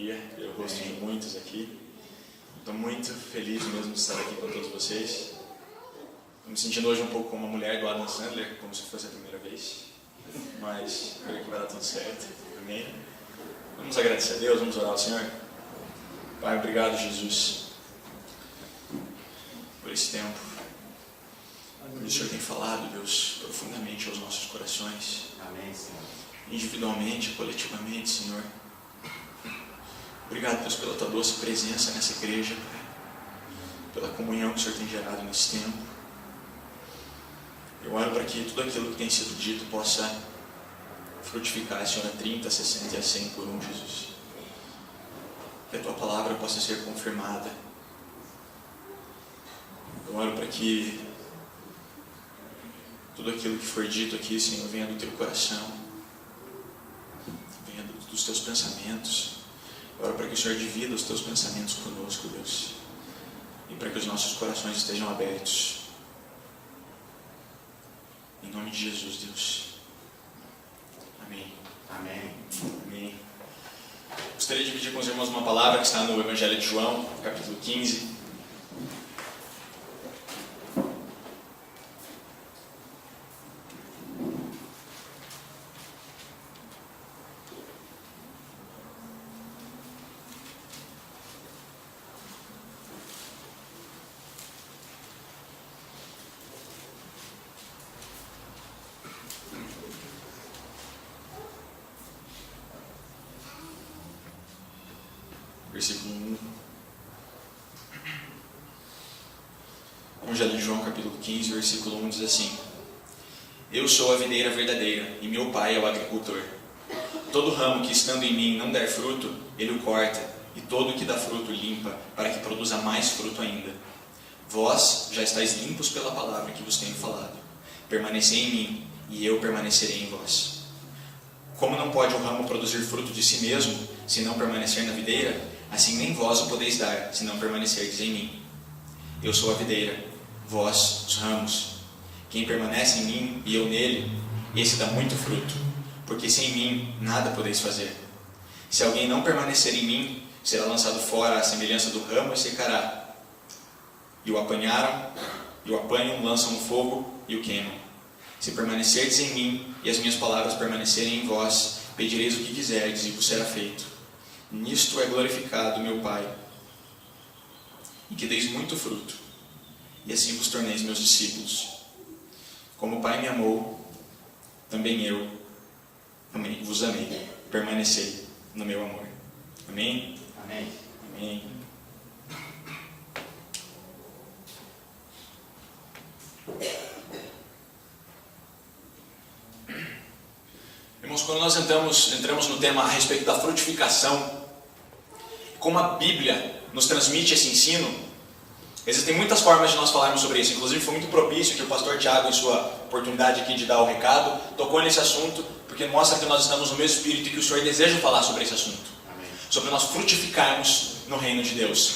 alegria ver o rosto de muitos aqui. Estou muito feliz mesmo de estar aqui com todos vocês. Estou me sentindo hoje um pouco como uma mulher do Adam Sandler, como se fosse a primeira vez. Mas creio que vai dar tudo certo. Amém? Vamos agradecer a Deus, vamos orar ao Senhor. Pai, obrigado, Jesus, por esse tempo. O Senhor tem falado, Deus, profundamente aos nossos corações. Amém, Senhor. Individualmente, coletivamente, Senhor. Obrigado, Deus, pela Tua doce presença nessa igreja, Pai. Pela comunhão que o Senhor tem gerado nesse tempo. Eu oro para que tudo aquilo que tem sido dito possa frutificar, Senhor, a 30, a 60 e a 100 por um, Jesus. Que a Tua palavra possa ser confirmada. Eu oro para que tudo aquilo que for dito aqui, Senhor, venha do Teu coração, venha dos Teus pensamentos. Eu oro para que o Senhor divida os Teus pensamentos conosco, Deus, e para que os nossos corações estejam abertos. Em nome de Jesus, Deus. Amém. Amém. Amém. Gostaria de dividir com os irmãos uma palavra que está no Evangelho de João, capítulo 15. Versículo 1. Evangelho de João, capítulo 15, versículo 1 diz assim: Eu sou a videira verdadeira, e meu pai é o agricultor. Todo ramo que estando em mim não der fruto, ele o corta, e todo o que dá fruto limpa, para que produza mais fruto ainda. Vós já estáis limpos pela palavra que vos tenho falado. Permanecei em mim, e eu permanecerei em vós. Como não pode o ramo produzir fruto de si mesmo, se não permanecer na videira, assim nem vós o podeis dar, se não permanecerdes em mim. Eu sou a videira, vós os ramos. Quem permanece em mim e eu nele, esse dá muito fruto, porque sem mim nada podeis fazer. Se alguém não permanecer em mim, será lançado fora à semelhança do ramo e secará. E o apanham, lançam no fogo e o queimam. Se permanecerdes em mim e as minhas palavras permanecerem em vós, pedireis o que quiserdes e vos será feito. Nisto é glorificado meu Pai, e que deis muito fruto, e assim vos torneis meus discípulos. Como o Pai me amou, também eu vos amei. Permanecei no meu amor. Amém? Amém. Amém. Irmãos, quando nós entramos no tema a respeito da frutificação, como a Bíblia nos transmite esse ensino, existem muitas formas de nós falarmos sobre isso. Inclusive foi muito propício que o pastor Tiago, em sua oportunidade aqui de dar o recado, tocou nesse assunto, porque mostra que nós estamos no mesmo espírito e que o Senhor deseja falar sobre esse assunto. Amém. Sobre nós frutificarmos no reino de Deus.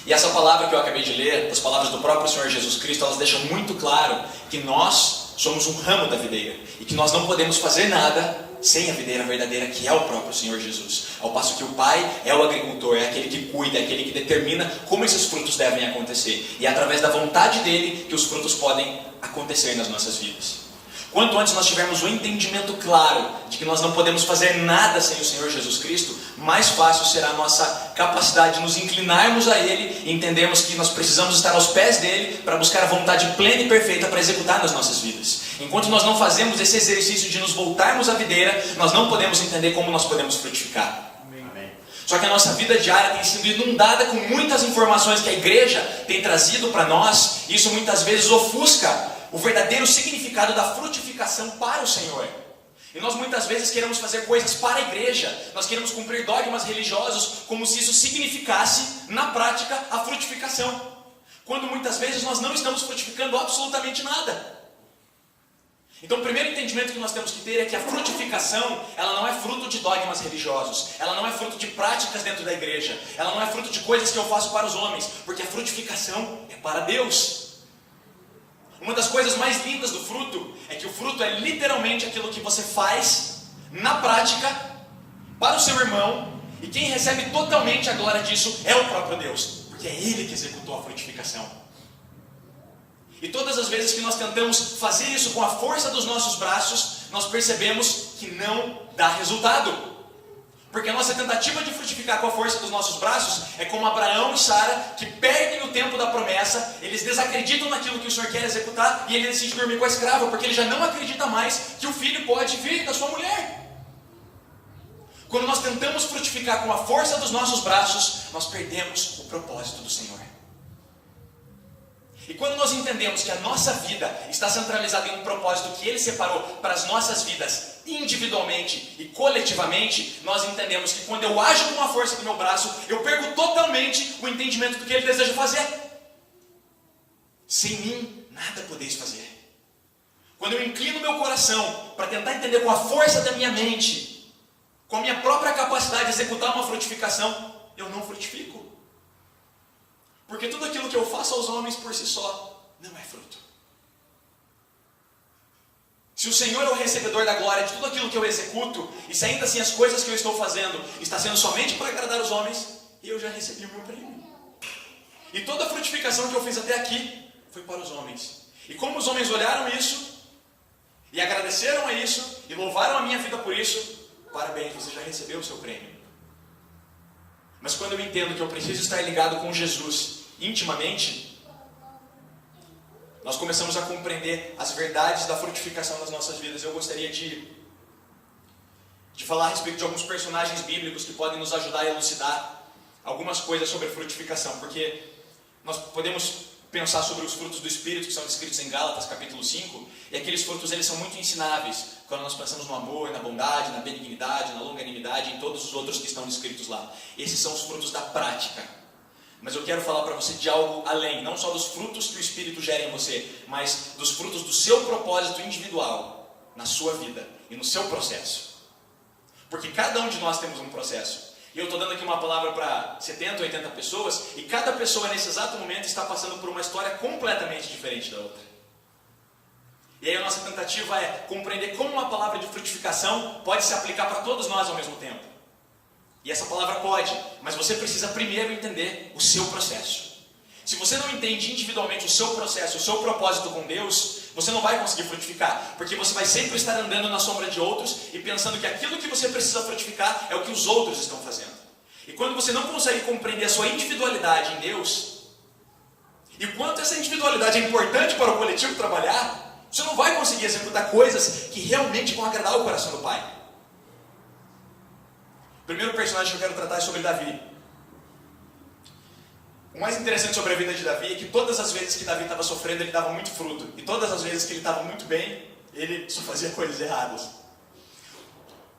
E essa palavra que eu acabei de ler, as palavras do próprio Senhor Jesus Cristo, elas deixam muito claro que nós somos um ramo da videira e que nós não podemos fazer nada sem a videira verdadeira, que é o próprio Senhor Jesus. Ao passo que o Pai é o agricultor, é aquele que cuida, é aquele que determina como esses frutos devem acontecer. E é através da vontade dele que os frutos podem acontecer nas nossas vidas. Quanto antes nós tivermos o entendimento claro de que nós não podemos fazer nada sem o Senhor Jesus Cristo, mais fácil será a nossa capacidade de nos inclinarmos a Ele e entendermos que nós precisamos estar aos pés dEle para buscar a vontade plena e perfeita para executar nas nossas vidas. Enquanto nós não fazemos esse exercício de nos voltarmos à videira, nós não podemos entender como nós podemos frutificar. Amém. Só que a nossa vida diária tem sido inundada com muitas informações que a igreja tem trazido para nós, e isso muitas vezes ofusca o verdadeiro significado da frutificação para o Senhor. E nós muitas vezes queremos fazer coisas para a igreja, nós queremos cumprir dogmas religiosos como se isso significasse, na prática, a frutificação. Quando muitas vezes nós não estamos frutificando absolutamente nada. Então o primeiro entendimento que nós temos que ter é que a frutificação, ela não é fruto de dogmas religiosos, ela não é fruto de práticas dentro da igreja, ela não é fruto de coisas que eu faço para os homens, porque a frutificação é para Deus. Uma das coisas mais lindas do fruto é que o fruto é literalmente aquilo que você faz na prática para o seu irmão E quem recebe totalmente a glória disso é o próprio Deus, porque é Ele que executou a frutificação. E todas as vezes que nós tentamos fazer isso com a força dos nossos braços, nós percebemos que não dá resultado. Porque a nossa tentativa de frutificar com a força dos nossos braços é como Abraão e Sara, que perdem o tempo da promessa, eles desacreditam naquilo que o Senhor quer executar, e ele decide dormir com a escrava, porque ele já não acredita mais que o filho pode vir da sua mulher. Quando nós tentamos frutificar com a força dos nossos braços, nós perdemos o propósito do Senhor. E quando nós entendemos que a nossa vida está centralizada em um propósito que Ele separou para as nossas vidas, individualmente e coletivamente, nós entendemos que quando eu ajo com a força do meu braço, eu perco totalmente o entendimento do que Ele deseja fazer. Sem mim, nada podeis fazer. Quando eu inclino meu coração para tentar entender com a força da minha mente, com a minha própria capacidade de executar uma frutificação, eu não frutifico. Porque tudo aquilo que eu faço aos homens por si só não é fruto. Se o Senhor é o recebedor da glória de tudo aquilo que eu executo, e se ainda assim as coisas que eu estou fazendo está sendo somente para agradar os homens, eu já recebi o meu prêmio. E toda a frutificação que eu fiz até aqui foi para os homens. E como os homens olharam isso, e agradeceram a isso, e louvaram a minha vida por isso, parabéns, você já recebeu o seu prêmio. Mas quando eu entendo que eu preciso estar ligado com Jesus intimamente, nós começamos a compreender as verdades da frutificação das nossas vidas. Eu gostaria de falar a respeito de alguns personagens bíblicos que podem nos ajudar a elucidar algumas coisas sobre a frutificação, porque nós podemos pensar sobre os frutos do Espírito que são descritos em Gálatas capítulo 5, e aqueles frutos eles são muito ensináveis quando nós pensamos no amor, na bondade, na benignidade, na longanimidade, em todos os outros que estão descritos lá. Esses são os frutos da prática. Mas eu quero falar para você de algo além, não só dos frutos que o Espírito gera em você, mas dos frutos do seu propósito individual, na sua vida e no seu processo. Porque cada um de nós temos um processo. E eu estou dando aqui uma palavra para 70, 80 pessoas, e cada pessoa nesse exato momento está passando por uma história completamente diferente da outra. E aí a nossa tentativa é compreender como uma palavra de frutificação pode se aplicar para todos nós ao mesmo tempo. E essa palavra pode, mas você precisa primeiro entender o seu processo. Se você não entende individualmente o seu processo, o seu propósito com Deus, você não vai conseguir frutificar, porque você vai sempre estar andando na sombra de outros e pensando que aquilo que você precisa frutificar é o que os outros estão fazendo. E quando você não consegue compreender a sua individualidade em Deus, e o quanto essa individualidade é importante para o coletivo trabalhar, você não vai conseguir executar coisas que realmente vão agradar o coração do Pai. O primeiro personagem que eu quero tratar é sobre Davi. O mais interessante sobre a vida de Davi é que todas as vezes que Davi estava sofrendo, ele dava muito fruto. E todas as vezes que ele estava muito bem, ele só fazia coisas erradas.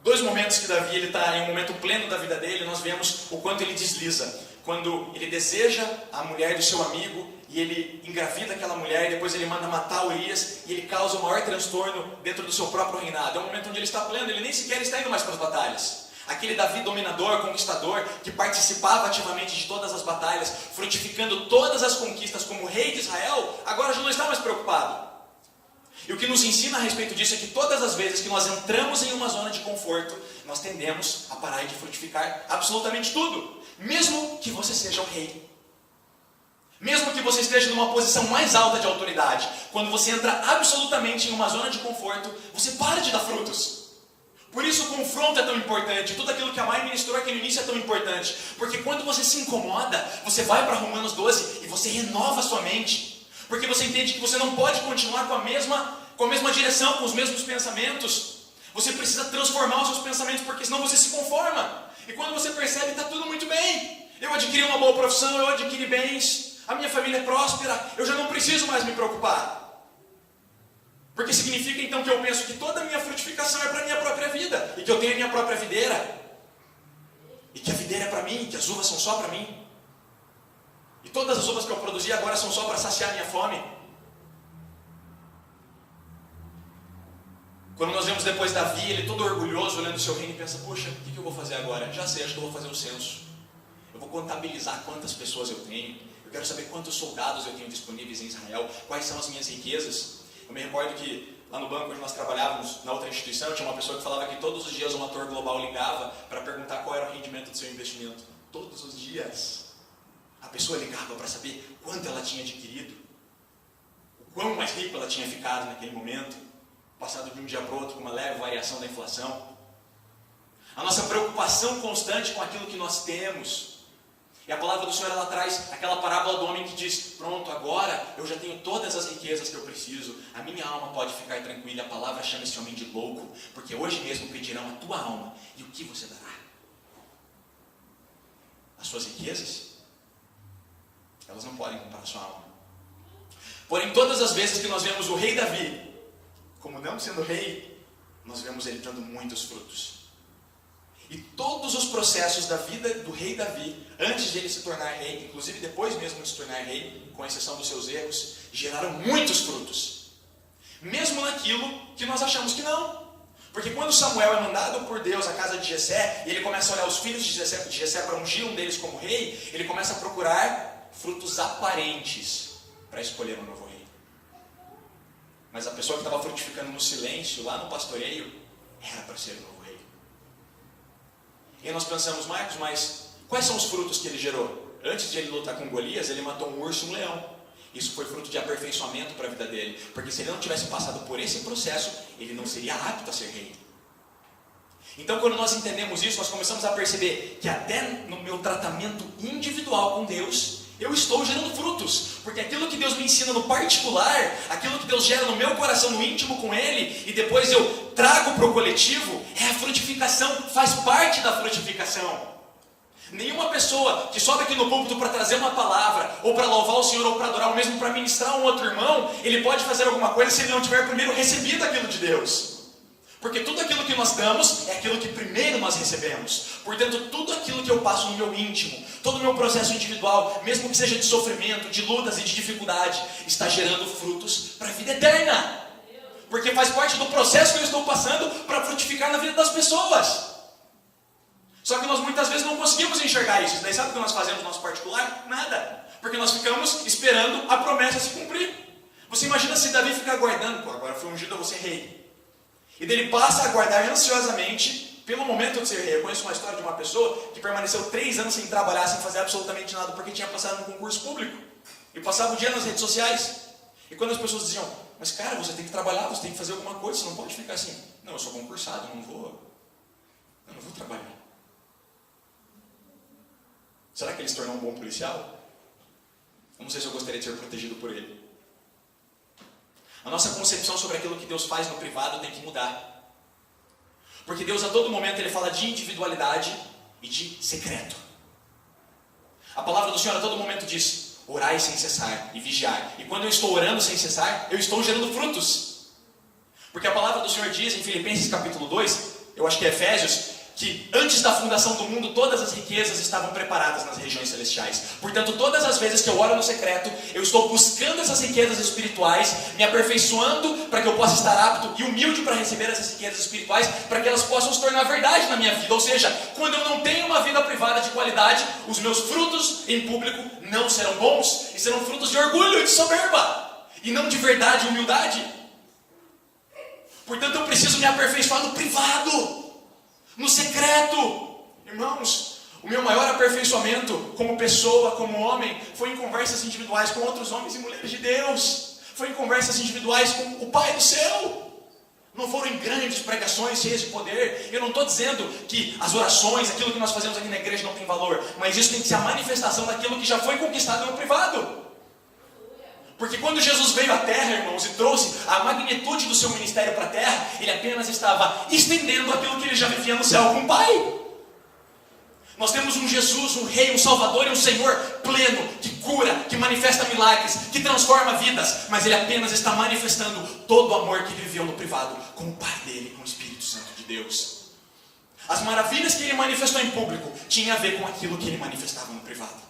Dois momentos que Davi está em um momento pleno da vida dele, nós vemos o quanto ele desliza. Quando ele deseja a mulher do seu amigo, e ele engravida aquela mulher, e depois ele manda matar Urias, e ele causa o maior transtorno dentro do seu próprio reinado. É um momento onde ele está pleno, ele nem sequer está indo mais para as batalhas. Aquele Davi dominador, conquistador, que participava ativamente de todas as batalhas, frutificando todas as conquistas como rei de Israel, agora já não está mais preocupado. E o que nos ensina a respeito disso é que todas as vezes que nós entramos em uma zona de conforto, nós tendemos a parar de frutificar absolutamente tudo. Mesmo que você seja o rei. Mesmo que você esteja numa posição mais alta de autoridade, quando você entra absolutamente em uma zona de conforto, você para de dar frutos. Por isso o confronto é tão importante, tudo aquilo que a Mai ministrou aqui no início é tão importante, porque quando você se incomoda, você vai para Romanos 12 e você renova a sua mente, porque você entende que você não pode continuar com a mesma direção, com os mesmos pensamentos, você precisa transformar os seus pensamentos, porque senão você se conforma, e quando você percebe, está tudo muito bem, eu adquiri uma boa profissão, eu adquiri bens, a minha família é próspera, eu já não preciso mais me preocupar. Porque significa então que eu penso que toda a minha frutificação é para a minha própria vida, e que eu tenho a minha própria videira, e que a videira é para mim, que as uvas são só para mim, e todas as uvas que eu produzi agora são só para saciar a minha fome. Quando nós vemos depois Davi, ele todo orgulhoso, olhando o seu reino e pensa, poxa, o que eu vou fazer agora? Já sei, acho que eu vou fazer um censo. Eu vou contabilizar quantas pessoas eu tenho, eu quero saber quantos soldados eu tenho disponíveis em Israel, quais são as minhas riquezas. Eu me recordo que lá no banco onde nós trabalhávamos, na outra instituição, tinha uma pessoa que falava que todos os dias uma Torre Global ligava para perguntar qual era o rendimento do seu investimento. Todos os dias. A pessoa ligava para saber quanto ela tinha adquirido, o quão mais rico ela tinha ficado naquele momento, passado de um dia para o outro com uma leve variação da inflação. A nossa preocupação constante com aquilo que nós temos. E a palavra do Senhor, ela traz aquela parábola do homem que diz: pronto, agora eu já tenho todas as riquezas que eu preciso, a minha alma pode ficar tranquila. A palavra chama esse homem de louco, porque hoje mesmo pedirão a tua alma, e o que você dará? As suas riquezas? Elas não podem comprar a sua alma. Porém, todas as vezes que nós vemos o rei Davi, como não sendo rei, nós vemos ele dando muitos frutos. E todos os processos da vida do rei Davi, antes de ele se tornar rei, inclusive depois mesmo de se tornar rei, com exceção dos seus erros, geraram muitos frutos. Mesmo naquilo que nós achamos que não. Porque quando Samuel é mandado por Deus à casa de Jessé, e ele começa a olhar os filhos de Jessé para ungir um deles como rei, ele começa a procurar frutos aparentes para escolher um novo rei. Mas a pessoa que estava frutificando no silêncio, lá no pastoreio, era para ser o novo rei. E nós pensamos: Marcos, mas quais são os frutos que ele gerou? Antes de ele lutar com Golias, ele matou um urso e um leão. Isso foi fruto de aperfeiçoamento para a vida dele. Porque se ele não tivesse passado por esse processo, ele não seria apto a ser rei. Então, quando nós entendemos isso, nós começamos a perceber que até no meu tratamento individual com Deus, eu estou gerando frutos. Porque aquilo que Deus me ensina no particular, aquilo que Deus gera no meu coração, no íntimo com Ele, e depois eu trago para o coletivo, é a frutificação, faz parte da frutificação. Nenhuma pessoa que sobe aqui no púlpito para trazer uma palavra, ou para louvar o Senhor, ou para adorar, ou mesmo para ministrar um outro irmão, ele pode fazer alguma coisa se ele não tiver primeiro recebido aquilo de Deus. Porque tudo aquilo que nós damos é aquilo que primeiro nós recebemos. Portanto, tudo aquilo que eu passo no meu íntimo, todo o meu processo individual, mesmo que seja de sofrimento, de lutas e de dificuldade, está gerando frutos para a vida eterna. Porque faz parte do processo que eu estou passando para frutificar na vida das pessoas. Só que nós muitas vezes não conseguimos enxergar isso. Daí sabe o que nós fazemos no nosso particular? Nada. Porque nós ficamos esperando a promessa se cumprir. Você imagina se Davi ficar aguardando: pô, agora foi ungido a você rei. E daí ele passa a aguardar ansiosamente pelo momento de ser rei. Eu conheço uma história de uma pessoa que permaneceu 3 anos sem trabalhar, sem fazer absolutamente nada, porque tinha passado num concurso público. E passava o dia nas redes sociais. E quando as pessoas diziam: mas cara, você tem que trabalhar, você tem que fazer alguma coisa, você não pode ficar assim. Não, eu sou concursado, eu não vou trabalhar. Será que ele se tornou um bom policial? Eu não sei se eu gostaria de ser protegido por ele. A nossa concepção sobre aquilo que Deus faz no privado tem que mudar. Porque Deus a todo momento ele fala de individualidade e de secreto. A palavra do Senhor a todo momento diz: orai sem cessar e vigiar. E quando eu estou orando sem cessar, eu estou gerando frutos. Porque a palavra do Senhor diz em Filipenses capítulo 2, eu acho que é Efésios, que antes da fundação do mundo, todas as riquezas estavam preparadas nas regiões celestiais. Portanto, todas as vezes que eu oro no secreto, eu estou buscando essas riquezas espirituais, me aperfeiçoando para que eu possa estar apto e humilde para receber essas riquezas espirituais, para que elas possam se tornar verdade na minha vida. Ou seja, quando eu não tenho uma vida privada de qualidade, os meus frutos em público não serão bons, e serão frutos de orgulho e de soberba, e não de verdade e humildade. Portanto, eu preciso me aperfeiçoar no privado, no secreto. Irmãos, o meu maior aperfeiçoamento como pessoa, como homem, foi em conversas individuais com outros homens e mulheres de Deus. Foi em conversas individuais com o Pai do céu. Não foram em grandes pregações cheias de poder. Eu não estou dizendo que as orações, aquilo que nós fazemos aqui na igreja não tem valor, mas isso tem que ser a manifestação daquilo que já foi conquistado no privado. Porque quando Jesus veio à terra, irmãos, e trouxe a magnitude do seu ministério para a terra, ele apenas estava estendendo aquilo que ele já vivia no céu com o Pai. Nós temos um Jesus, um Rei, um Salvador e um Senhor pleno, que cura, que manifesta milagres, que transforma vidas, mas ele apenas está manifestando todo o amor que ele viveu no privado com o Pai dele, com o Espírito Santo de Deus. As maravilhas que ele manifestou em público tinham a ver com aquilo que ele manifestava no privado.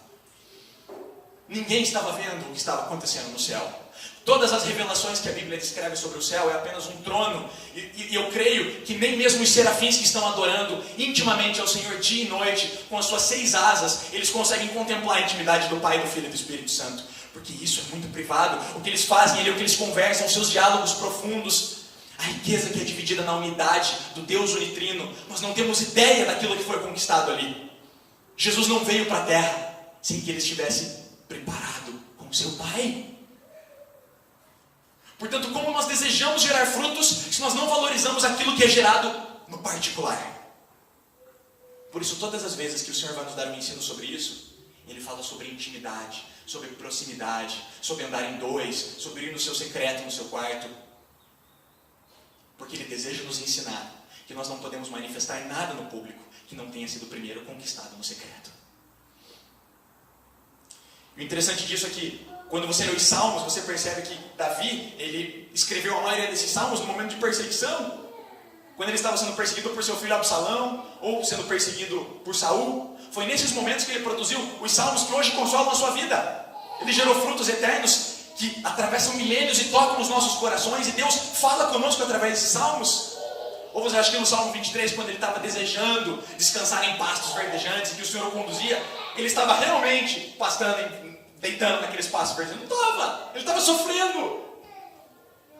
Ninguém estava vendo o que estava acontecendo no céu. Todas as revelações que a Bíblia descreve sobre o céu é apenas um trono. E eu creio que nem mesmo os serafins que estão adorando intimamente ao Senhor dia e noite, com as suas 6 asas, eles conseguem contemplar a intimidade do Pai, do Filho e do Espírito Santo. Porque isso é muito privado. O que eles fazem ali, o que eles conversam, os seus diálogos profundos, A riqueza que é dividida na unidade do Deus unitrino. Nós não temos ideia daquilo que foi conquistado ali. Jesus não veio para a terra sem que ele estivesse preparado com seu Pai. Portanto, como nós desejamos gerar frutos se nós não valorizamos aquilo que é gerado no particular? Por isso, todas as vezes que o Senhor vai nos dar um ensino sobre isso, Ele fala sobre intimidade, sobre proximidade, sobre andar em dois, sobre ir no seu secreto, no seu quarto. Porque Ele deseja nos ensinar que nós não podemos manifestar nada no público que não tenha sido primeiro conquistado no secreto. E o interessante disso é que, quando você lê os Salmos, você percebe que Davi, ele escreveu a maioria desses Salmos no momento de perseguição. Quando ele estava sendo perseguido por seu filho Absalão, ou sendo perseguido por Saul. Foi nesses momentos que ele produziu os Salmos que hoje consolam a sua vida. Ele gerou frutos eternos que atravessam milênios e tocam os nossos corações, e Deus fala conosco através desses Salmos. Ou você acha que no Salmo 23, quando ele estava desejando descansar em pastos verdejantes, e que o Senhor o conduzia, ele estava realmente deitando naqueles pastos verdejantes? Não estava, ele estava sofrendo.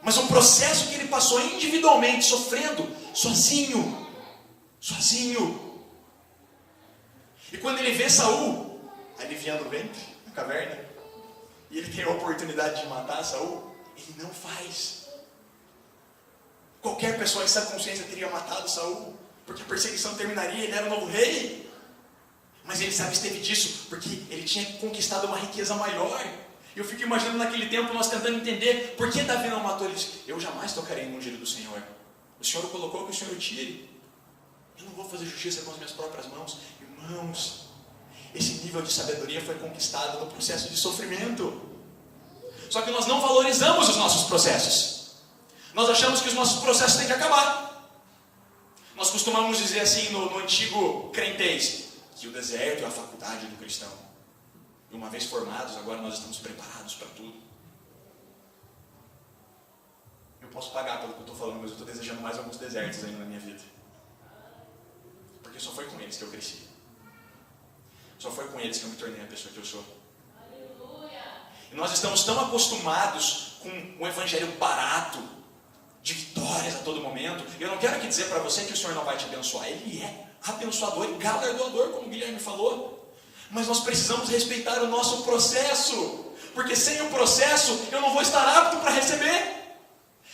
Mas o processo que ele passou individualmente, sofrendo, sozinho. E quando ele vê Saul aliviando o ventre na caverna, e ele tem a oportunidade de matar Saul, ele não faz. Qualquer pessoa em sã consciência teria matado Saul, porque a perseguição terminaria, ele era o novo rei. Mas ele se absteve disso, porque ele tinha conquistado uma riqueza maior. E eu fico imaginando naquele tempo, nós tentando entender, por que Davi não matou? Ele disse, eu jamais tocarei no ungido do Senhor. O Senhor o colocou, que o Senhor o tire. Eu não vou fazer justiça com as minhas próprias mãos. Irmãos, esse nível de sabedoria foi conquistado no processo de sofrimento. Só que nós não valorizamos os nossos processos. Nós achamos que os nossos processos têm que acabar. Nós costumamos dizer assim no antigo crentez, que o deserto é a faculdade do cristão. E uma vez formados, agora nós estamos preparados para tudo. Eu posso pagar pelo que eu estou falando, mas eu estou desejando mais alguns desertos ainda na minha vida. Porque só foi com eles que eu cresci. Só foi com eles que eu me tornei a pessoa que eu sou. E nós estamos tão acostumados com um evangelho barato, de vitórias a todo momento. Eu não quero aqui dizer para você que o Senhor não vai te abençoar. Ele é abençoador e galardoador, como o Guilherme falou. Mas nós precisamos respeitar o nosso processo. Porque sem o processo, eu não vou estar apto para receber.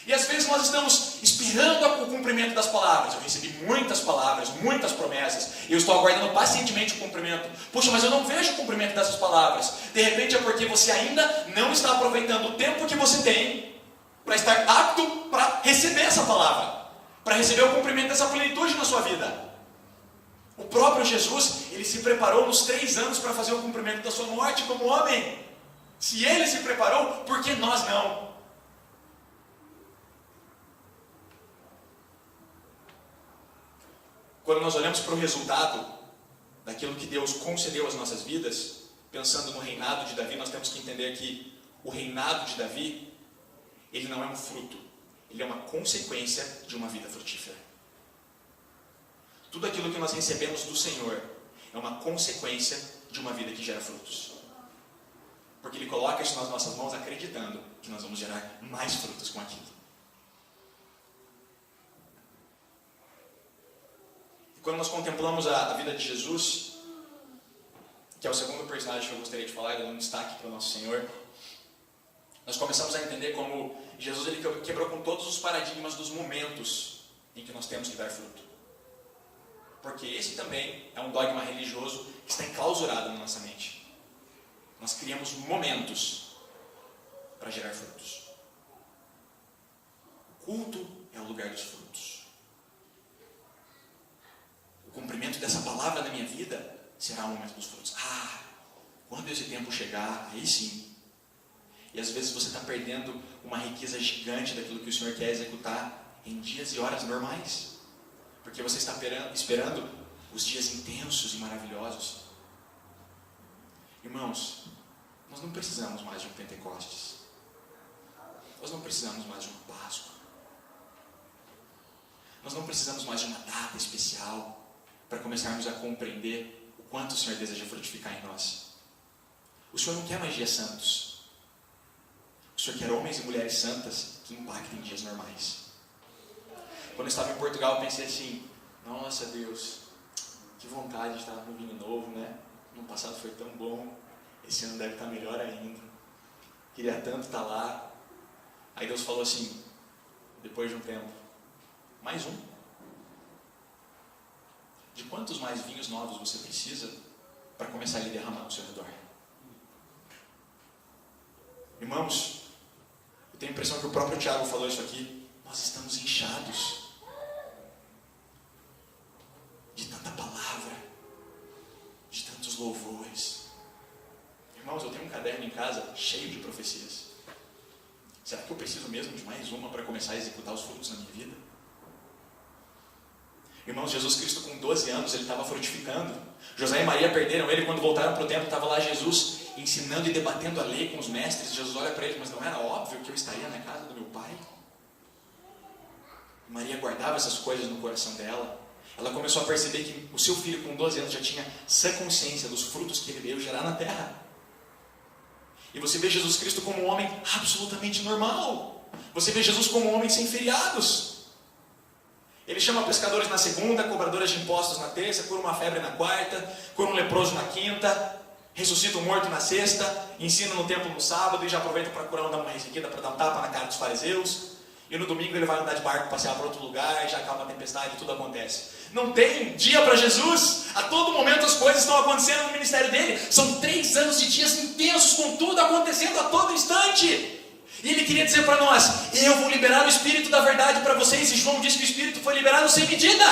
E às vezes nós estamos esperando o cumprimento das palavras. Eu recebi muitas palavras, muitas promessas. E eu estou aguardando pacientemente o cumprimento. Poxa, mas eu não vejo o cumprimento dessas palavras. De repente é porque você ainda não está aproveitando o tempo que você tem para estar apto para receber essa palavra. Para receber o cumprimento dessa plenitude na sua vida. O próprio Jesus, ele se preparou nos 3 anos para fazer o cumprimento da sua morte como homem. Se ele se preparou, por que nós não? Quando nós olhamos para o resultado daquilo que Deus concedeu às nossas vidas, pensando no reinado de Davi, nós temos que entender que o reinado de Davi, ele não é um fruto, ele é uma consequência de uma vida frutífera. Tudo aquilo que nós recebemos do Senhor é uma consequência de uma vida que gera frutos. Porque Ele coloca isso nas nossas mãos acreditando que nós vamos gerar mais frutos com aquilo. E quando nós contemplamos a vida de Jesus, que é o segundo personagem que eu gostaria de falar, dando um destaque para o nosso Senhor, nós começamos a entender como Jesus ele quebrou com todos os paradigmas dos momentos em que nós temos que dar fruto. Porque esse também é um dogma religioso que está enclausurado na nossa mente. Nós criamos momentos para gerar frutos. O culto é o lugar dos frutos. O cumprimento dessa palavra na minha vida será o momento dos frutos. Quando esse tempo chegar, aí sim. E às vezes você está perdendo uma riqueza gigante daquilo que o Senhor quer executar em dias e horas normais. Porque você está esperando os dias intensos e maravilhosos. Irmãos, nós não precisamos mais de um Pentecostes. Nós não precisamos mais de uma Páscoa. Nós não precisamos mais de uma data especial para começarmos a compreender o quanto o Senhor deseja frutificar em nós. O Senhor não quer mais dias santos. O Senhor quer homens e mulheres santas que impactem dias normais. Quando eu estava em Portugal, eu pensei assim, nossa Deus, que vontade de estar no vinho novo, né? No passado foi tão bom, esse ano deve estar melhor ainda. Queria tanto estar lá. Aí Deus falou assim, depois de um tempo, mais um. De quantos mais vinhos novos você precisa para começar a lhe derramar ao seu redor? Irmãos, eu tenho a impressão que o próprio Tiago falou isso aqui. Nós estamos inchados de tanta palavra, de tantos louvores. Irmãos, eu tenho um caderno em casa cheio de profecias. Será que eu preciso mesmo de mais uma para começar a executar os frutos na minha vida? Irmãos, Jesus Cristo com 12 anos, ele estava frutificando. José e Maria perderam ele quando voltaram para o templo. Estava lá Jesus ensinando e debatendo a lei com os mestres. Jesus olha para ele, mas não era óbvio que eu estaria na casa do meu pai? Maria guardava essas coisas no coração dela. Ela começou a perceber que o seu filho com 12 anos já tinha sã consciência dos frutos que ele veio gerar na terra. E você vê Jesus Cristo como um homem absolutamente normal. Você vê Jesus como um homem sem feriados. Ele chama pescadores na segunda, cobradores de impostos na terça, cura uma febre na quarta, cura um leproso na quinta, ressuscita um morto na sexta, ensina no templo no sábado e já aproveita para curar uma ressequida, para dar um tapa na cara dos fariseus. E no domingo ele vai andar de barco, passear para outro lugar, já acaba a tempestade e tudo acontece. Não tem dia para Jesus. A todo momento as coisas estão acontecendo no ministério dele. São 3 anos de dias intensos, com tudo acontecendo a todo instante. E ele queria dizer para nós, eu vou liberar o Espírito da verdade para vocês. E João disse que o Espírito foi liberado sem medida.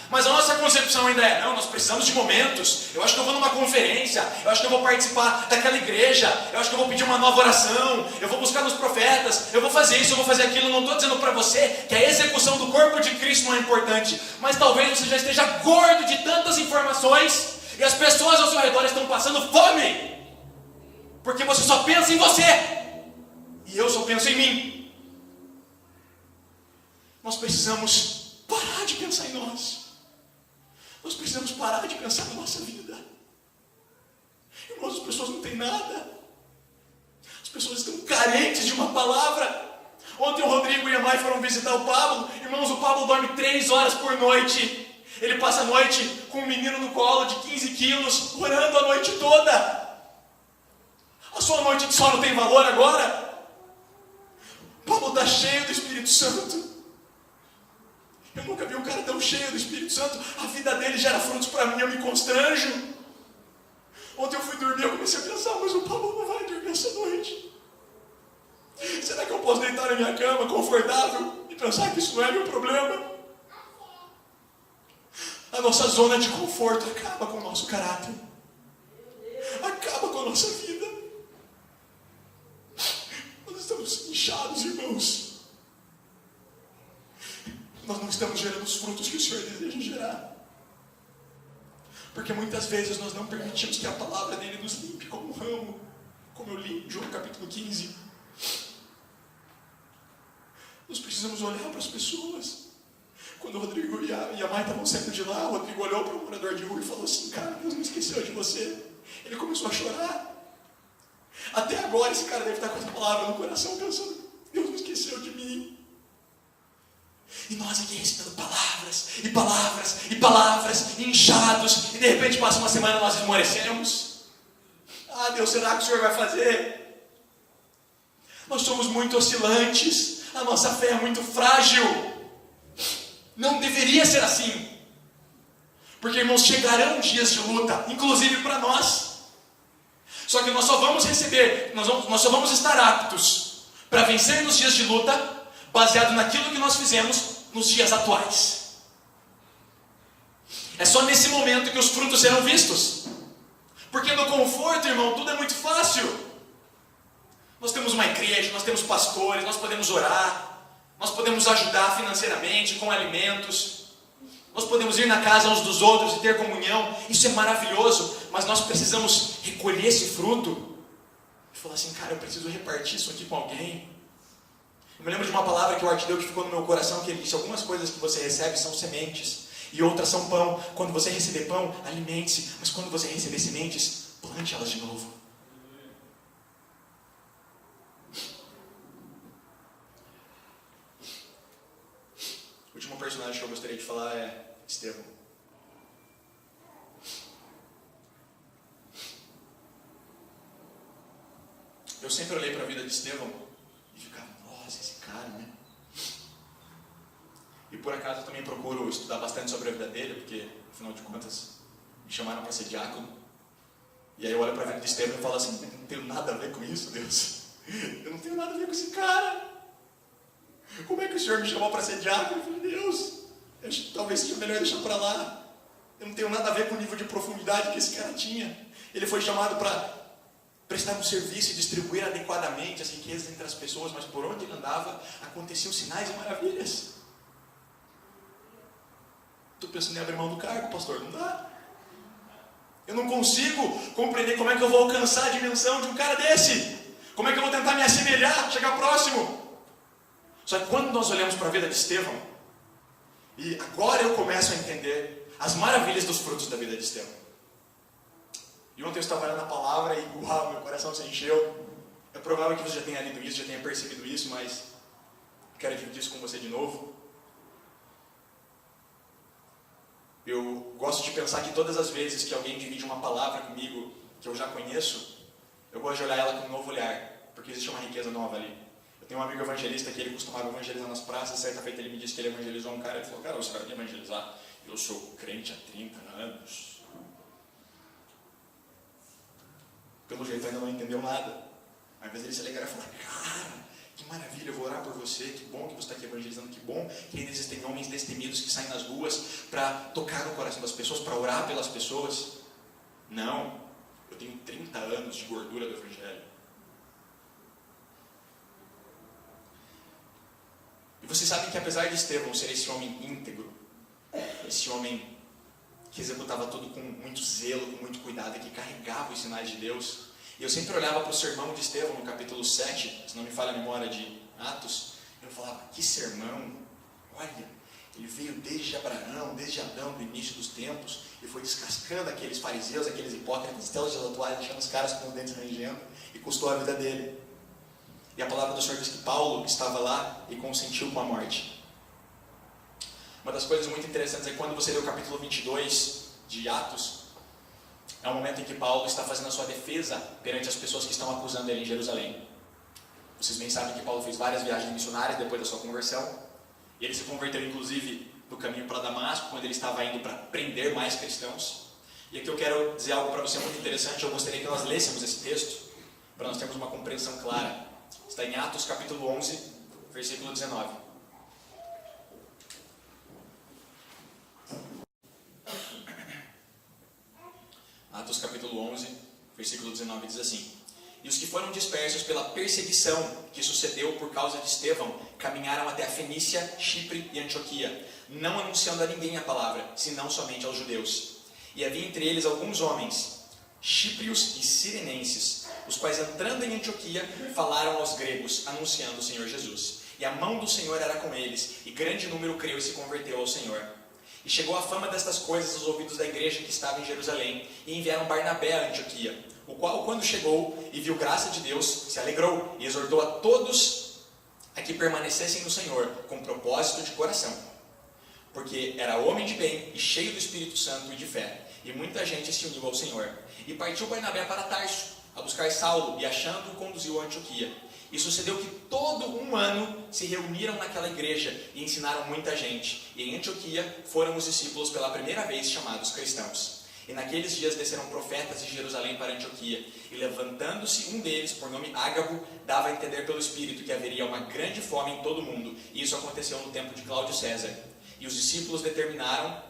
Mas a nossa concepção ainda é, não, nós precisamos de momentos. Eu acho que eu vou numa conferência, eu acho que eu vou participar daquela igreja, eu acho que eu vou pedir uma nova oração, eu vou buscar nos profetas, eu vou fazer isso, eu vou fazer aquilo. Não estou dizendo para você que a execução do corpo de Cristo não é importante, mas talvez você já esteja gordo de tantas informações e as pessoas ao seu redor estão passando fome, porque você só pensa em você e eu só penso em mim. Nós precisamos parar de pensar em nós. Nós precisamos parar de pensar na nossa vida. Irmãos, as pessoas não têm nada. As pessoas estão carentes de uma palavra. Ontem o Rodrigo e a Mai foram visitar o Pablo. Irmãos, o Pablo dorme 3 horas por noite. Ele passa a noite com um menino no colo de 15 quilos, orando a noite toda. A sua noite de sono tem valor agora? O Pablo está cheio do Espírito Santo. Eu nunca vi um cara tão cheio do Espírito Santo. A vida dele gera frutos para mim, eu me constranjo. Ontem eu fui dormir, eu comecei a pensar, mas o Pablo não vai dormir essa noite. Será que eu posso deitar na minha cama, confortável, e pensar que isso não é meu problema? A nossa zona de conforto acaba com o nosso caráter. Acaba com a nossa vida. Nós estamos inchados, irmãos. Nós não estamos gerando os frutos que o Senhor deseja gerar. Porque muitas vezes nós não permitimos que a palavra dele nos limpe como um ramo, como eu li em João capítulo 15. Nós precisamos olhar para as pessoas. Quando o Rodrigo e a Mai estavam saindo de lá, o Rodrigo olhou para o morador de rua e falou assim, cara, Deus não esqueceu de você. Ele começou a chorar. Até agora esse cara deve estar com essa palavra no coração, pensando, Deus não esqueceu de mim. E nós aqui recitando palavras, e palavras, e palavras, e inchados, e de repente passa uma semana e nós esmorecemos. Ah, Deus, será que o Senhor vai fazer? Nós somos muito oscilantes, a nossa fé é muito frágil. Não deveria ser assim. Porque, irmãos, chegarão dias de luta, inclusive para nós. Só que nós só vamos receber, nós só vamos estar aptos para vencer nos dias de luta, baseado naquilo que nós fizemos nos dias atuais. É só nesse momento que os frutos serão vistos. Porque no conforto, irmão, tudo é muito fácil. Nós temos uma igreja, nós temos pastores, nós podemos orar, nós podemos ajudar financeiramente, com alimentos, nós podemos ir na casa uns dos outros e ter comunhão. Isso é maravilhoso, mas nós precisamos recolher esse fruto e falar assim, cara, eu preciso repartir isso aqui com alguém. Eu me lembro de uma palavra que o arquideu que ficou no meu coração, que ele disse, algumas coisas que você recebe são sementes, e outras são pão. Quando você receber pão, alimente-se, mas quando você receber sementes, plante elas de novo. O último personagem que eu gostaria de falar é Estevão. Eu sempre olhei para a vida de Estevão e ficava, nossa, esse cara, né? E por acaso eu também procuro estudar bastante sobre a vida dele, porque, afinal de contas, me chamaram para ser diácono. E aí eu olho para a vida de Estevão e falo assim, eu não tenho nada a ver com isso, Deus. Eu não tenho nada a ver com esse cara. Como é que o Senhor me chamou para ser diácono? Eu falei, Deus, talvez seja melhor deixar para lá. Eu não tenho nada a ver com o nível de profundidade que esse cara tinha. Ele foi chamado para prestar um serviço e distribuir adequadamente as riquezas entre as pessoas, mas por onde ele andava, aconteciam sinais e maravilhas. Estou pensando em abrir mão do cargo, pastor, não dá. Eu não consigo compreender como é que eu vou alcançar a dimensão de um cara desse. Como é que eu vou tentar me assemelhar, chegar próximo? Só que quando nós olhamos para a vida de Estevão, e agora eu começo a entender as maravilhas dos frutos da vida de Estevão. E ontem eu estava lendo a palavra e uau, meu coração se encheu. É provável que você já tenha lido isso, já tenha percebido isso, mas quero dividir isso com você de novo. Eu gosto de pensar que todas as vezes que alguém divide uma palavra comigo, que eu já conheço, eu gosto de olhar ela com um novo olhar, porque existe uma riqueza nova ali. Eu tenho um amigo evangelista que ele costumava evangelizar nas praças. Certa feita ele me disse que ele evangelizou um cara. Ele falou, cara, você vai me evangelizar? Eu sou crente há 30 anos. Pelo jeito ainda não entendeu nada. Ao invés dele se alegrar e falar, cara, que maravilha, eu vou orar por você, que bom que você está aqui evangelizando, que bom que ainda existem homens destemidos que saem nas ruas para tocar no coração das pessoas, para orar pelas pessoas. Não, eu tenho 30 anos de gordura do evangelho. E vocês sabem que apesar de Estevão ser esse homem íntegro, esse homem que executava tudo com muito zelo, com muito cuidado, e que carregava os sinais de Deus, e eu sempre olhava para o sermão de Estevão no capítulo 7, se não me falha a memória de Atos, e eu falava, que sermão, olha, ele veio desde Abraão, desde Adão, do início dos tempos, e foi descascando aqueles fariseus, aqueles hipócritas, até os dias atuais, deixando os caras com os dentes rangendo, e custou a vida dele. E a palavra do Senhor diz que Paulo estava lá e consentiu com a morte. Uma das coisas muito interessantes é que quando você lê o capítulo 22 de Atos, é o momento em que Paulo está fazendo a sua defesa perante as pessoas que estão acusando ele em Jerusalém. Vocês bem sabem que Paulo fez várias viagens missionárias depois da sua conversão. E ele se converteu inclusive no caminho para Damasco, quando ele estava indo para prender mais cristãos. E aqui eu quero dizer algo para você muito interessante. Eu gostaria que nós lêssemos esse texto, para nós termos uma compreensão clara. Está em Atos capítulo 11, versículo 19. Atos capítulo 11, versículo 19 diz assim: E os que foram dispersos pela perseguição que sucedeu por causa de Estevão, caminharam até a Fenícia, Chipre e Antioquia, não anunciando a ninguém a palavra, senão somente aos judeus. E havia entre eles alguns homens, chíprios e sirenenses, os quais entrando em Antioquia, falaram aos gregos, anunciando o Senhor Jesus. E a mão do Senhor era com eles, e grande número creu e se converteu ao Senhor. E chegou a fama destas coisas aos ouvidos da igreja que estava em Jerusalém, e enviaram Barnabé a Antioquia, o qual, quando chegou e viu graça de Deus, se alegrou e exortou a todos a que permanecessem no Senhor, com propósito de coração, porque era homem de bem e cheio do Espírito Santo e de fé, e muita gente se uniu ao Senhor. E partiu Barnabé para Tarso, a buscar Saulo, e achando-o conduziu a Antioquia. E sucedeu que todo um ano se reuniram naquela igreja e ensinaram muita gente. E em Antioquia foram os discípulos pela primeira vez chamados cristãos. E naqueles dias desceram profetas de Jerusalém para Antioquia. E levantando-se um deles, por nome Ágabo, dava a entender pelo Espírito que haveria uma grande fome em todo o mundo. E isso aconteceu no tempo de Cláudio César. E os discípulos determinaram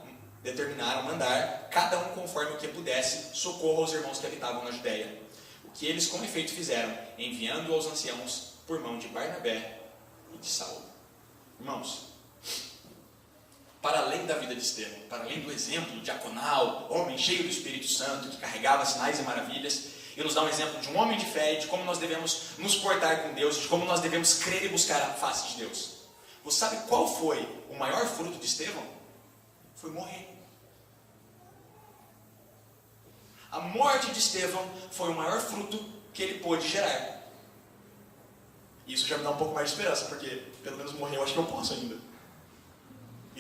mandar, cada um conforme o que pudesse, socorro aos irmãos que habitavam na Judéia. O que eles com efeito fizeram, enviando aos anciãos por mão de Barnabé e de Saulo. Irmãos, para além da vida de Estevão, para além do exemplo diaconal, homem cheio do Espírito Santo, que carregava sinais e maravilhas, ele nos dá um exemplo de um homem de fé e de como nós devemos nos portar com Deus, de como nós devemos crer e buscar a face de Deus. Você sabe qual foi o maior fruto de Estevão? Foi morrer. A morte de Estevão foi o maior fruto que ele pôde gerar. Isso já me dá um pouco mais de esperança, porque pelo menos morrer eu acho que eu posso ainda.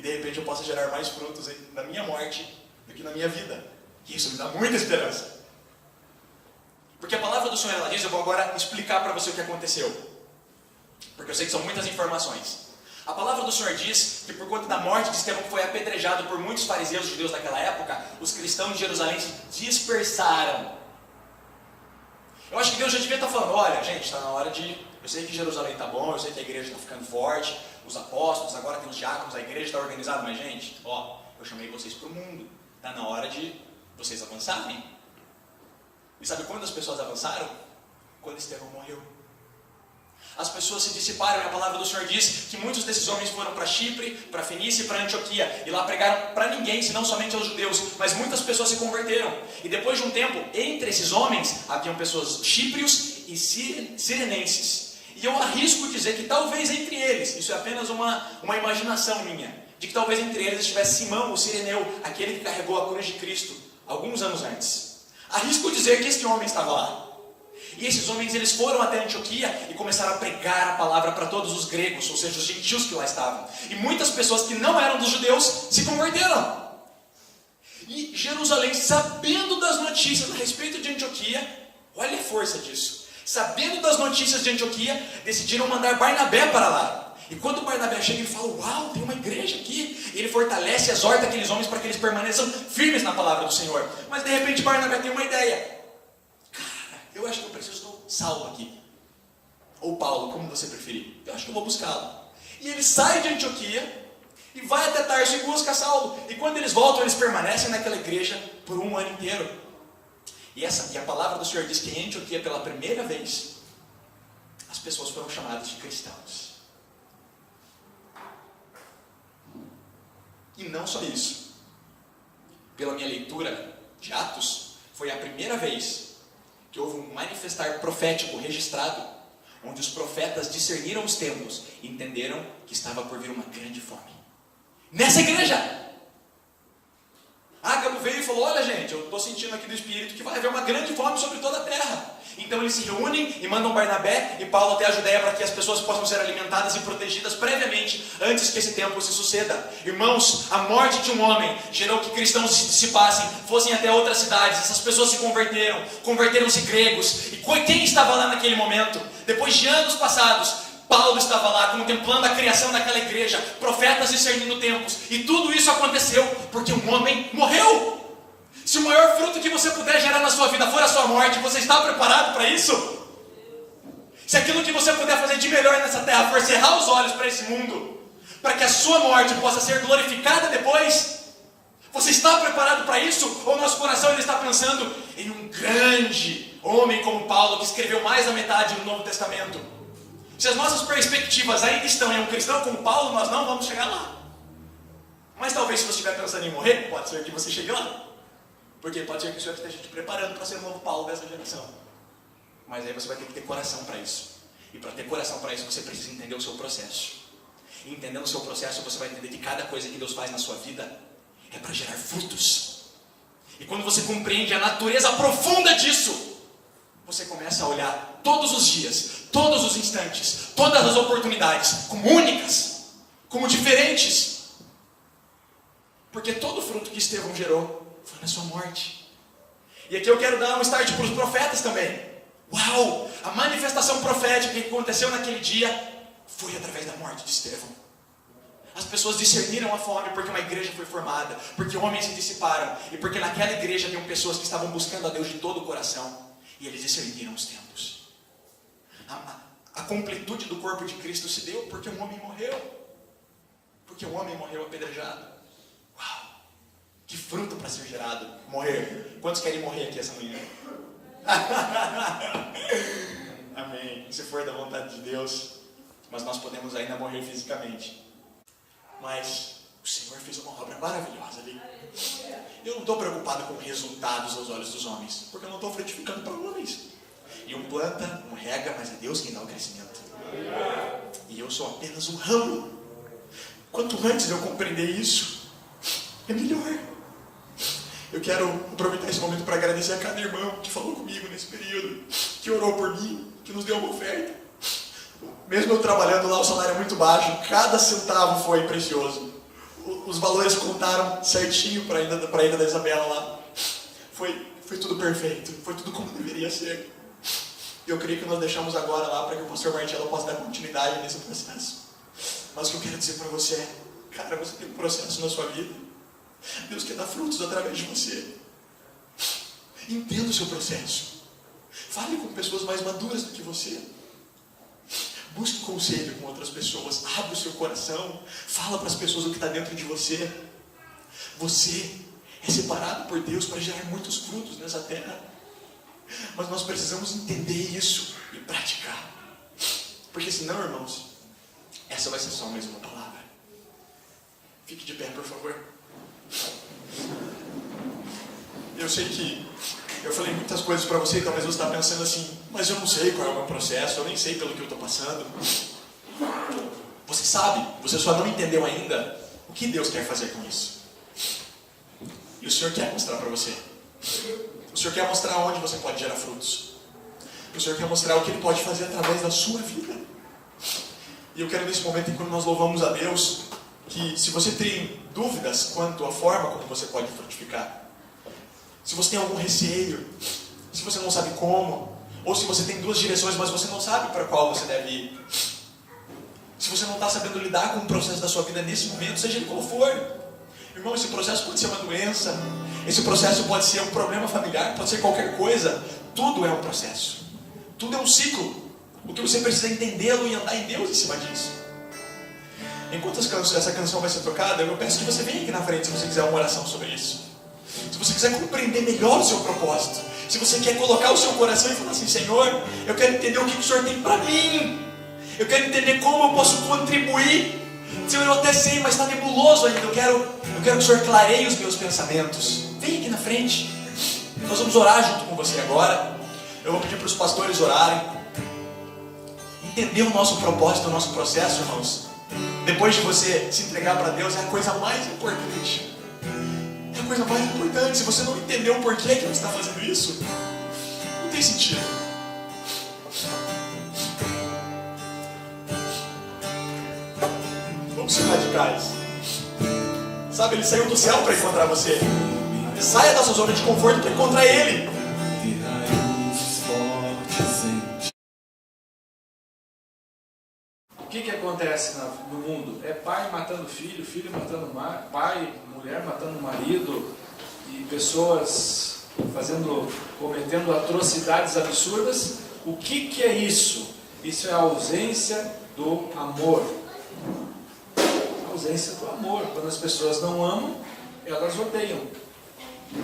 e de repente eu possa gerar mais frutos na minha morte do que na minha vida. E isso me dá muita esperança. Porque a palavra do Senhor, ela diz, eu vou agora explicar para você o que aconteceu. Porque eu sei que são muitas informações. A palavra do Senhor diz que por conta da morte de Estevão, que foi apedrejado por muitos fariseus judeus daquela época, os cristãos de Jerusalém se dispersaram. Eu acho que Deus já devia estar falando, olha gente, está na hora de... Eu sei que Jerusalém está bom, eu sei que a igreja está ficando forte, os apóstolos, agora tem os diáconos, a igreja está organizada, mas gente, eu chamei vocês para o mundo, está na hora de vocês avançarem. E sabe quando as pessoas avançaram? Quando Estevão morreu. As pessoas se dissiparam, e a palavra do Senhor diz que muitos desses homens foram para Chipre, para Fenícia e para Antioquia, e lá pregaram para ninguém, senão somente aos judeus, mas muitas pessoas se converteram. E depois de um tempo, entre esses homens, haviam pessoas chíprios e sirenenses. E eu arrisco dizer que talvez entre eles, isso é apenas uma imaginação minha, de que talvez entre eles estivesse Simão, o sireneu, aquele que carregou a cruz de Cristo, alguns anos antes. Arrisco dizer que este homem estava lá. E esses homens, eles foram até Antioquia e começaram a pregar a palavra para todos os gregos, ou seja, os gentios que lá estavam. E muitas pessoas que não eram dos judeus se converteram. E Jerusalém, sabendo das notícias a respeito de Antioquia, olha a força disso. Sabendo das notícias de Antioquia, decidiram mandar Barnabé para lá. E quando Barnabé chega, ele fala, uau, tem uma igreja aqui. E ele fortalece e exorta aqueles homens para que eles permaneçam firmes na palavra do Senhor. Mas de repente Barnabé tem uma ideia. Eu acho que eu preciso do Saulo aqui. Ou Paulo, como você preferir. Eu acho que eu vou buscá-lo. E ele sai de Antioquia e vai até Tarso e busca Saulo. E quando eles voltam, eles permanecem naquela igreja por um ano inteiro. E a palavra do Senhor diz que em Antioquia, pela primeira vez, as pessoas foram chamadas de cristãos. E não só isso. Pela minha leitura de Atos, foi a primeira vez que houve um manifestar profético registrado, onde os profetas discerniram os tempos e entenderam que estava por vir uma grande fome. Nessa igreja! Ágabo veio e falou, olha gente, eu estou sentindo aqui do Espírito que vai haver uma grande fome sobre toda a terra. Então eles se reúnem e mandam Barnabé e Paulo até a Judeia para que as pessoas possam ser alimentadas e protegidas previamente, antes que esse tempo se suceda. Irmãos, a morte de um homem gerou que cristãos se dissipassem, fossem até outras cidades. Essas pessoas se converteram-se gregos. E quem estava lá naquele momento? Depois de anos passados, Paulo estava lá contemplando a criação daquela igreja, profetas discernindo tempos, e tudo isso aconteceu porque um homem morreu. Se o maior fruto que você puder gerar na sua vida for a sua morte, você está preparado para isso? Se aquilo que você puder fazer de melhor nessa terra for cerrar os olhos para esse mundo, para que a sua morte possa ser glorificada depois, você está preparado para isso? Ou nosso coração ele está pensando em um grande homem como Paulo, que escreveu mais da metade do Novo Testamento? Se as nossas perspectivas ainda estão em um cristão como Paulo, nós não vamos chegar lá. Mas talvez se você estiver pensando em morrer, pode ser que você chegue lá. Porque pode ser que o Senhor esteja te preparando para ser o novo Paulo dessa geração. Mas aí você vai ter que ter coração para isso. E para ter coração para isso, você precisa entender o seu processo. E entendendo o seu processo, você vai entender que cada coisa que Deus faz na sua vida é para gerar frutos. E quando você compreende a natureza profunda disso, você começa a olhar todos os dias, todos os instantes, todas as oportunidades como únicas, como diferentes. Porque todo fruto que Estevão gerou foi na sua morte. E aqui eu quero dar um start para os profetas também. Uau! A manifestação profética que aconteceu naquele dia foi através da morte de Estevão. As pessoas discerniram a fome porque uma igreja foi formada, porque homens se dissiparam, e porque naquela igreja haviam pessoas que estavam buscando a Deus de todo o coração. E eles discerniram os tempos. A completude do corpo de Cristo se deu porque um homem morreu. Porque um homem morreu apedrejado. Uau! Que fruto para ser gerado. Morrer. Quantos querem morrer aqui essa manhã? Amém. Se for da vontade de Deus. Mas nós podemos ainda morrer fisicamente. Mas o Senhor fez uma obra maravilhosa ali. Eu não estou preocupado com resultados aos olhos dos homens, porque eu não estou frutificando para homens. E um planta, um rega, mas é Deus quem dá o crescimento. E eu sou apenas um ramo. Quanto antes eu compreender isso, é melhor. Eu quero aproveitar esse momento para agradecer a cada irmão que falou comigo nesse período, que orou por mim, que nos deu uma oferta. Mesmo eu trabalhando lá, o salário é muito baixo, cada centavo foi precioso. os valores contaram certinho para a Ilha da Isabela lá. Foi tudo perfeito, foi tudo como deveria ser. E eu creio que nós deixamos agora lá para que o pastor Marcelo possa dar continuidade nesse processo. Mas o que eu quero dizer para você é, cara, você tem um processo na sua vida. Deus quer dar frutos através de você. Entenda o seu processo. Fale com pessoas mais maduras do que você. Busque conselho com outras pessoas. Abra o seu coração. Fala para as pessoas o que está dentro de você. Você é separado por Deus para gerar muitos frutos nessa terra. Mas nós precisamos entender isso e praticar. Porque senão, irmãos, essa vai ser só mais uma palavra. Fique de pé, por favor. Eu sei que eu falei muitas coisas para você e talvez você está pensando assim, mas eu não sei qual é o meu processo, eu nem sei pelo que eu estou passando. Você sabe, você só não entendeu ainda o que Deus quer fazer com isso. E o Senhor quer mostrar para você. O Senhor quer mostrar onde você pode gerar frutos. O Senhor quer mostrar o que Ele pode fazer através da sua vida. E eu quero nesse momento, enquanto nós louvamos a Deus, que se você tem dúvidas quanto à forma como você pode frutificar, se você tem algum receio, se você não sabe como, ou se você tem duas direções, mas você não sabe para qual você deve ir, se você não está sabendo lidar com o processo da sua vida nesse momento, seja ele qual for, irmão, esse processo pode ser uma doença, esse processo pode ser um problema familiar, pode ser qualquer coisa, tudo é um processo, tudo é um ciclo. O que você precisa é entendê-lo e andar em Deus em cima disso. Enquanto essa canção vai ser tocada, eu peço que você venha aqui na frente se você quiser uma oração sobre isso. Se você quiser compreender melhor o seu propósito, se você quer colocar o seu coração e falar assim, Senhor, eu quero entender o que o Senhor tem para mim, eu quero entender como eu posso contribuir. Senhor, eu até sei, mas está nebuloso ainda, eu quero que o Senhor clareie os meus pensamentos. Vem aqui na frente, nós vamos orar junto com você agora. Eu vou pedir para os pastores orarem. Entender o nosso propósito, o nosso processo, irmãos, depois de você se entregar para Deus, é a coisa mais importante. É a coisa mais importante. Se você não entendeu o porquê que você está fazendo isso, não tem sentido. Vamos ser radicais. Sabe, Ele saiu do céu para encontrar você. Saia da sua zona de conforto para encontrar Ele. O que acontece no mundo? É pai matando filho, filho matando pai, mulher matando marido, e pessoas cometendo atrocidades absurdas. O que é isso? Isso é a ausência do amor. A ausência do amor. Quando as pessoas não amam, elas odeiam.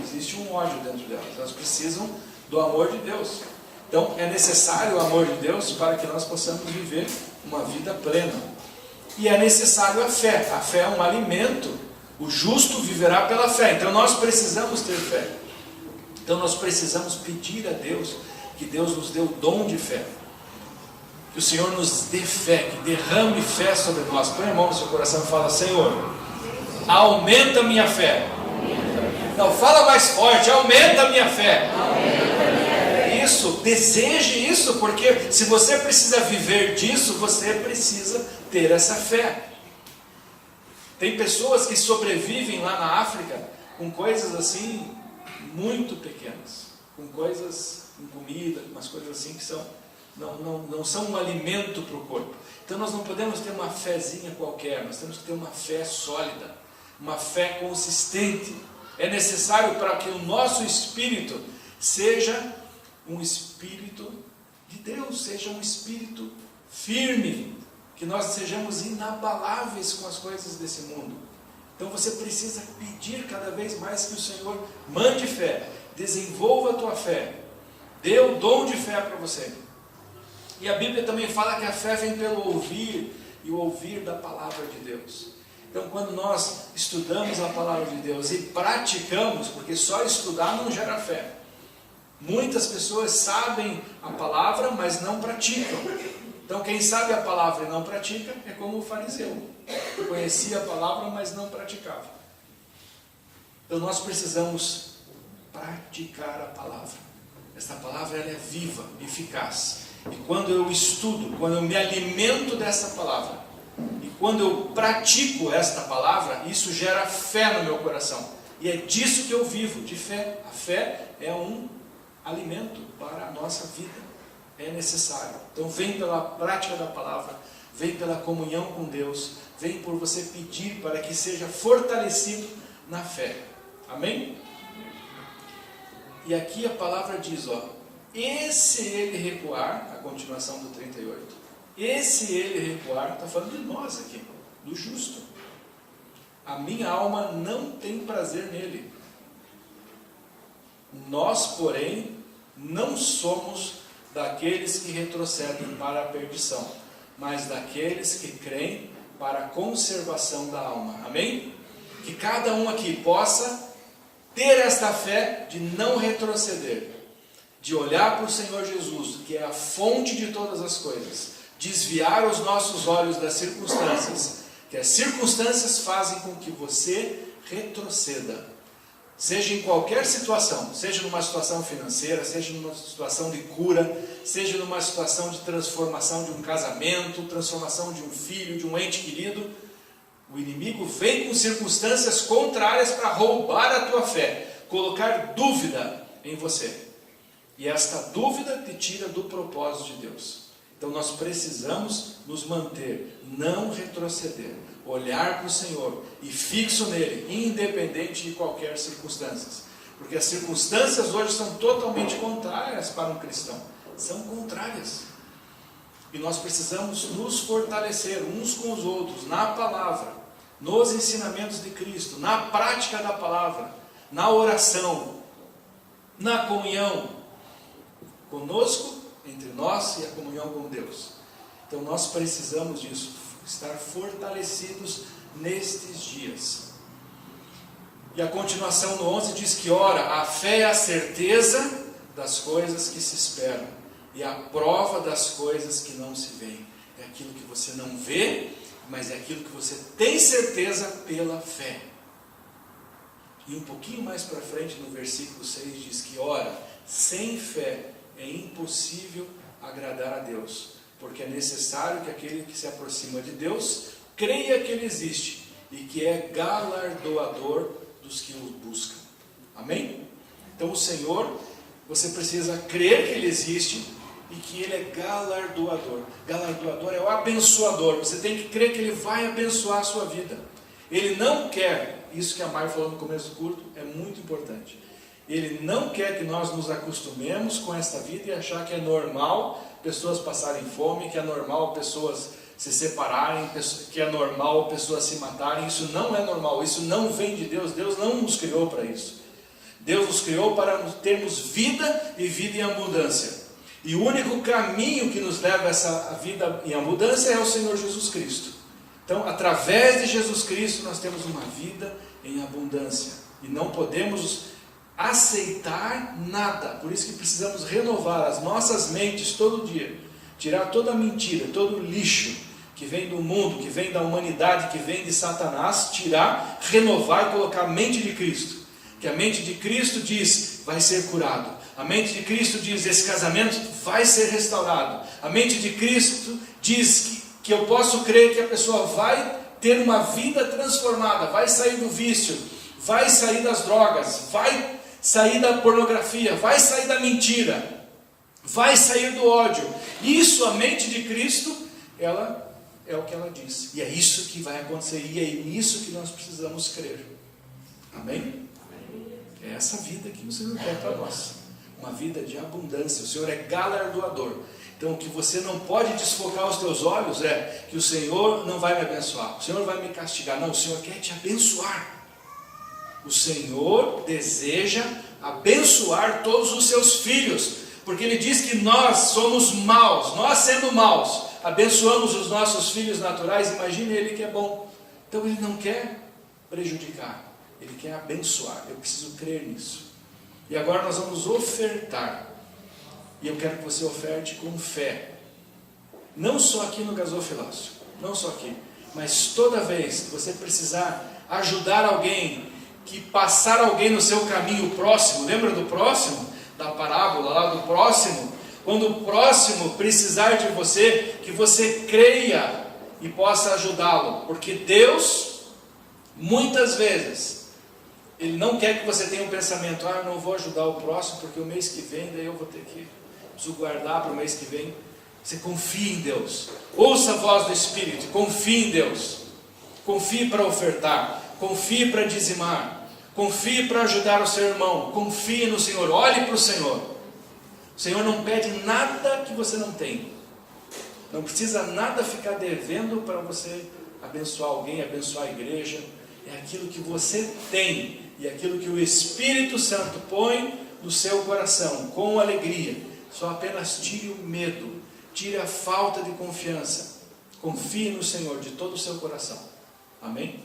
Existe um ódio dentro delas. Elas precisam do amor de Deus. Então é necessário o amor de Deus para que nós possamos viver uma vida plena. E é necessário a fé. A fé é um alimento. O justo viverá pela fé. Então nós precisamos ter fé. Então nós precisamos pedir a Deus que Deus nos dê o dom de fé. Que o Senhor nos dê fé, que derrame fé sobre nós. Põe a mão no seu coração e fala, Senhor, aumenta a minha fé. Não, fala mais forte, aumenta a minha fé. Isso, deseje isso, porque se você precisa viver disso, você precisa ter essa fé. Tem pessoas que sobrevivem lá na África com coisas assim muito pequenas, com coisas em comida, umas coisas assim que não são um alimento para o corpo. Então nós não podemos ter uma fezinha qualquer, nós temos que ter uma fé sólida, uma fé consistente. É necessário para que o nosso espírito seja um espírito de Deus, seja um espírito firme, que nós sejamos inabaláveis com as coisas desse mundo. Então você precisa pedir cada vez mais que o Senhor mande fé, desenvolva a tua fé, dê o dom de fé para você. E a Bíblia também fala que a fé vem pelo ouvir, e o ouvir da palavra de Deus. Então quando nós estudamos a palavra de Deus e praticamos, porque só estudar não gera fé. Muitas pessoas sabem a palavra, mas não praticam. Então quem sabe a palavra e não pratica é como o fariseu, que conhecia a palavra, mas não praticava. Então nós precisamos praticar a palavra. Esta palavra ela é viva, eficaz. E quando eu estudo, quando eu me alimento dessa palavra, E quando eu pratico esta palavra, isso gera fé no meu coração. E é disso que eu vivo, de fé. A fé é um alimento para a nossa vida. É necessário. Então vem pela prática da palavra, vem pela comunhão com Deus, vem por você pedir para que seja fortalecido na fé. Amém? E aqui a palavra diz, e se ele recuar, a continuação do 38, e se ele recuar, está falando de nós aqui, do justo. A minha alma não tem prazer nele. Nós, porém, não somos daqueles que retrocedem para a perdição, mas daqueles que creem para a conservação da alma. Amém? Que cada um aqui possa ter esta fé de não retroceder, de olhar para o Senhor Jesus, que é a fonte de todas as coisas, desviar os nossos olhos das circunstâncias, que as circunstâncias fazem com que você retroceda, seja em qualquer situação, seja numa situação financeira, seja numa situação de cura, seja numa situação de transformação de um casamento, transformação de um filho, de um ente querido. O inimigo vem com circunstâncias contrárias para roubar a tua fé, colocar dúvida em você. E esta dúvida te tira do propósito de Deus. Então nós precisamos nos manter, não retroceder, olhar para o Senhor e fixo nele, independente de qualquer circunstância. Porque as circunstâncias hoje são totalmente contrárias para um cristão. São contrárias. E nós precisamos nos fortalecer uns com os outros, na palavra, nos ensinamentos de Cristo, na prática da palavra, na oração, na comunhão conosco, entre nós e a comunhão com Deus. Então nós precisamos disso, estar fortalecidos nestes dias. E a continuação no 11 diz que, ora, a fé é a certeza das coisas que se esperam e a prova das coisas que não se veem. É aquilo que você não vê, mas é aquilo que você tem certeza pela fé. E um pouquinho mais para frente, no versículo 6, diz que, ora, sem fé é impossível agradar a Deus, porque é necessário que aquele que se aproxima de Deus creia que Ele existe e que é galardoador dos que o buscam. Amém? Então o Senhor, você precisa crer que Ele existe e que Ele é galardoador. Galardoador é o abençoador. Você tem que crer que Ele vai abençoar a sua vida. Ele não quer, isso que a Mai falou no começo do culto, é muito importante. Ele não quer que nós nos acostumemos com esta vida e achar que é normal pessoas passarem fome, que é normal pessoas se separarem, que é normal pessoas se matarem. Isso não é normal, isso não vem de Deus. Deus não nos criou para isso. Deus nos criou para termos vida e vida em abundância. E o único caminho que nos leva a essa vida em abundância é o Senhor Jesus Cristo. Então, através de Jesus Cristo, nós temos uma vida em abundância. E não podemos aceitar nada. Por isso que precisamos renovar as nossas mentes todo dia. Tirar toda a mentira, todo o lixo que vem do mundo, que vem da humanidade, que vem de Satanás. Tirar, renovar e colocar a mente de Cristo. Que a mente de Cristo diz, vai ser curado. A mente de Cristo diz, esse casamento vai ser restaurado. A mente de Cristo diz que eu posso crer que a pessoa vai ter uma vida transformada, vai sair do vício, vai sair das drogas, vai sair da pornografia, vai sair da mentira, vai sair do ódio. Isso, a mente de Cristo, ela é o que ela diz. E é isso que vai acontecer, e é nisso que nós precisamos crer. Amém? É essa vida que o Senhor quer para nós. Uma vida de abundância. O Senhor é galardoador. Então o que você não pode desfocar os teus olhos é que o Senhor não vai me abençoar, o Senhor vai me castigar. Não, o Senhor quer te abençoar. O Senhor deseja abençoar todos os seus filhos, porque Ele diz que nós somos maus, nós sendo maus, abençoamos os nossos filhos naturais. Imagine Ele que é bom. Então Ele não quer prejudicar, Ele quer abençoar. Eu preciso crer nisso. E agora nós vamos ofertar. E eu quero que você oferte com fé. Não só aqui no gasofilácio, não só aqui, mas toda vez que você precisar ajudar alguém, que passar alguém no seu caminho próximo. Lembra do próximo? Da parábola lá do próximo? Quando o próximo precisar de você, que você creia e possa ajudá-lo, porque Deus, muitas vezes, Ele não quer que você tenha um pensamento, eu não vou ajudar o próximo, porque o mês que vem, daí eu vou ter que, preciso guardar para o mês que vem. Você confie em Deus, ouça a voz do Espírito, confie em Deus, confie para ofertar, confie para dizimar, confie para ajudar o seu irmão, confie no Senhor, olhe para o Senhor. O Senhor não pede nada que você não tem, não precisa nada ficar devendo para você abençoar alguém, abençoar a igreja. É aquilo que você tem e aquilo que o Espírito Santo põe no seu coração, com alegria. Só apenas tire o medo, tire a falta de confiança, confie no Senhor de todo o seu coração. Amém?